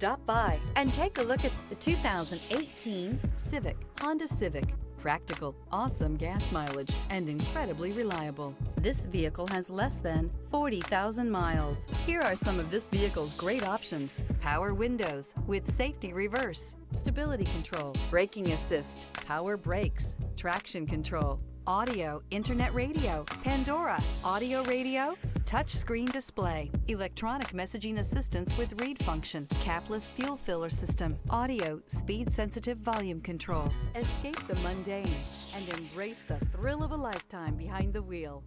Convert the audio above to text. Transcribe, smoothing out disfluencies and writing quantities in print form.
Stop by and take a look at the 2018 Civic, Honda Civic. Practical, awesome gas mileage, and incredibly reliable. This vehicle has less than 40,000 miles. Here are some of this vehicle's great options: power windows with safety reverse, stability control, braking assist, power brakes, traction control, audio, internet radio, Pandora, audio radio, touchscreen display, electronic messaging assistance with read function, capless fuel filler system, audio, speed-sensitive volume control. Escape the mundane and embrace the thrill of a lifetime behind the wheel.